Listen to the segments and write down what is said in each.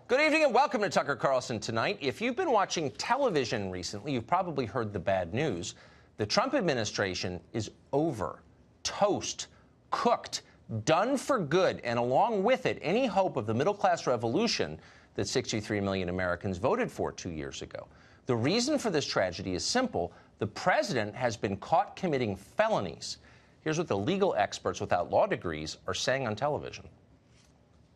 Good evening and welcome to Tucker Carlson Tonight. If you've been watching television recently, you've probably heard the bad news. The Trump administration is over, toast, cooked, done for good, and along with it, any hope of the middle-class revolution that 63 million Americans voted for 2 years ago. The reason for this tragedy is simple. The president has been caught committing felonies. Here's what the legal experts without law degrees are saying on television.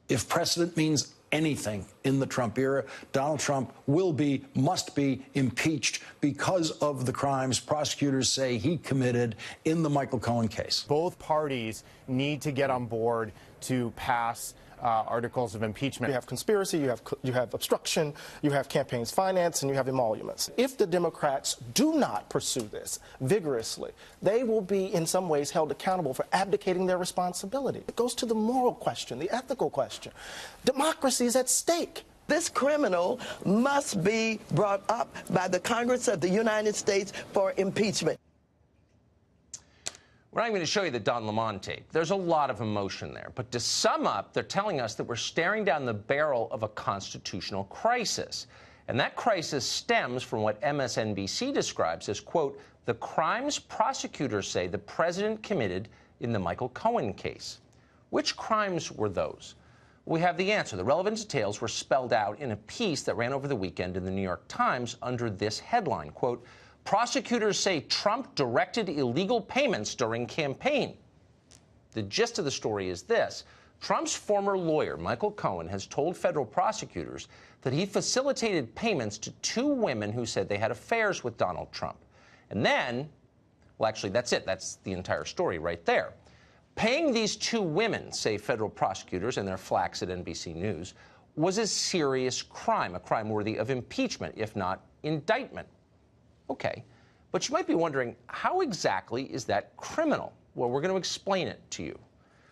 If precedent means anything in the Trump era, Donald Trump must be impeached because of the crimes prosecutors say he committed in the Michael Cohen case. Both parties need to get on board to pass articles of impeachment. You have conspiracy, you have obstruction, you have campaigns finance, and you have emoluments. If the Democrats do not pursue this vigorously, they will be in some ways held accountable for abdicating their responsibility. It goes to the moral question, the ethical question. Democracy is at stake. This criminal must be brought up by the Congress of the United States for impeachment. We're not even going to show you the Don Lemon tape. There's a lot of emotion there. But to sum up, they're telling us that we're staring down the barrel of a constitutional crisis. And that crisis stems from what MSNBC describes as, quote, the crimes prosecutors say the president committed in the Michael Cohen case. Which crimes were those? We have the answer. The relevant details were spelled out in a piece that ran over the weekend in the New York Times under this headline, quote, prosecutors say Trump directed illegal payments during campaign. The gist of the story is this. Trump's former lawyer, Michael Cohen, has told federal prosecutors that he facilitated payments to two women who said they had affairs with Donald Trump. And then, well, actually, that's it. That's the entire story right there. Paying these two women, say federal prosecutors in their flacks at NBC News, was a serious crime, a crime worthy of impeachment, if not indictment. Okay, but you might be wondering, how exactly is that criminal? Well, we're going to explain it to you.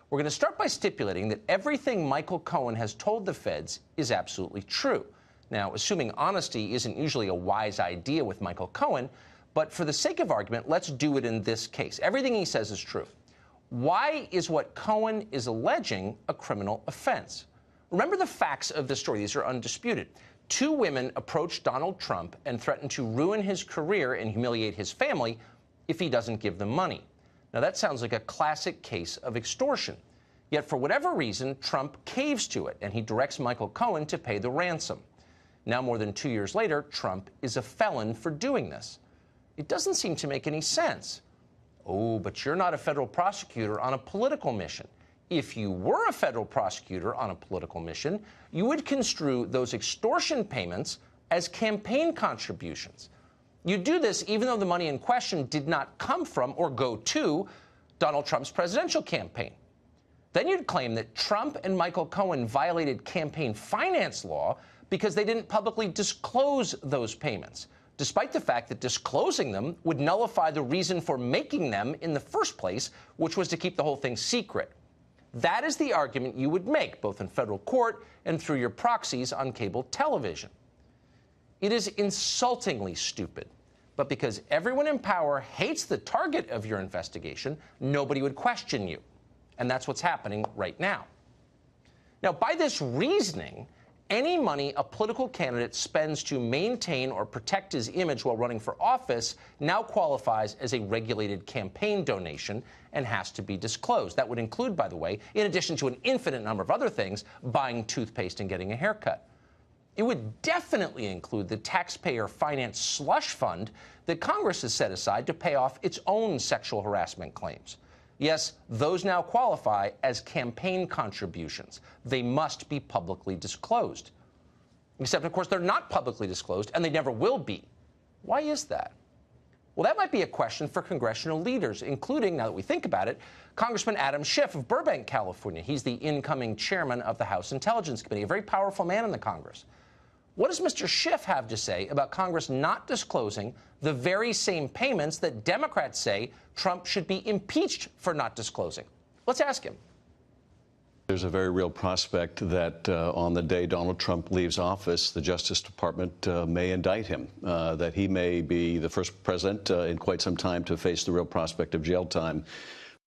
We're going to start by stipulating that everything Michael Cohen has told the feds is absolutely true. Now, assuming honesty isn't usually a wise idea with Michael Cohen, but for the sake of argument, let's do it in this case. Everything he says is true. Why is what Cohen is alleging a criminal offense? Remember the facts of the story. These are undisputed. Two women approached Donald Trump and threatened to ruin his career and humiliate his family if he doesn't give them money. Now, that sounds like a classic case of extortion. Yet, for whatever reason, Trump caves to it, and he directs Michael Cohen to pay the ransom. Now, more than 2 years later, Trump is a felon for doing this. It doesn't seem to make any sense. Oh, but you're not a federal prosecutor on a political mission. If you were a federal prosecutor on a political mission, you would construe those extortion payments as campaign contributions. You do this even though the money in question did not come from or go to Donald Trump's presidential campaign. Then you'd claim that Trump and Michael Cohen violated campaign finance law because they didn't publicly disclose those payments, despite the fact that disclosing them would nullify the reason for making them in the first place, which was to keep the whole thing secret. That is the argument you would make, both in federal court and through your proxies on cable television. It is insultingly stupid. But because everyone in power hates the target of your investigation, nobody would question you. And that's what's happening right now. Now, by this reasoning, any money a political candidate spends to maintain or protect his image while running for office now qualifies as a regulated campaign donation and has to be disclosed. That would include, by the way, in addition to an infinite number of other things, buying toothpaste and getting a haircut. It would definitely include the taxpayer finance slush fund that Congress has set aside to pay off its own sexual harassment claims. Yes, those now qualify as campaign contributions. They must be publicly disclosed. Except, of course, they're not publicly disclosed, and they never will be. Why is that? Well, that might be a question for congressional leaders, including, now that we think about it, Congressman Adam Schiff of Burbank, California. He's the incoming chairman of the House Intelligence Committee, a very powerful man in the Congress. What does Mr. Schiff have to say about Congress not disclosing the very same payments that Democrats say Trump should be impeached for not disclosing? Let's ask him. There's a very real prospect that on the day Donald Trump leaves office, the Justice Department may indict him, that he may be the first president in quite some time to face the real prospect of jail time.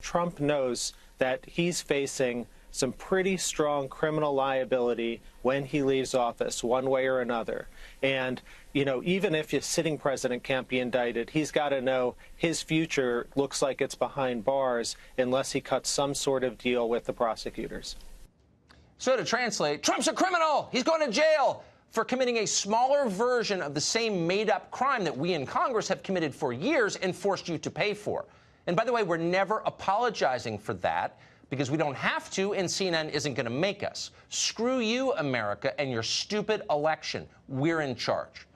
Trump knows that he's facing some pretty strong criminal liability when he leaves office, one way or another. And, you know, even if a sitting president can't be indicted, he's got to know his future looks like it's behind bars unless he cuts some sort of deal with the prosecutors. So to translate, Trump's a criminal. He's going to jail for committing a smaller version of the same made-up crime that we in Congress have committed for years and forced you to pay for. And by the way, we're never apologizing for that because we don't have to, and CNN isn't going to make us. Screw you, America, and your stupid election. We're in charge.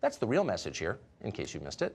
That's the real message here, in case you missed it.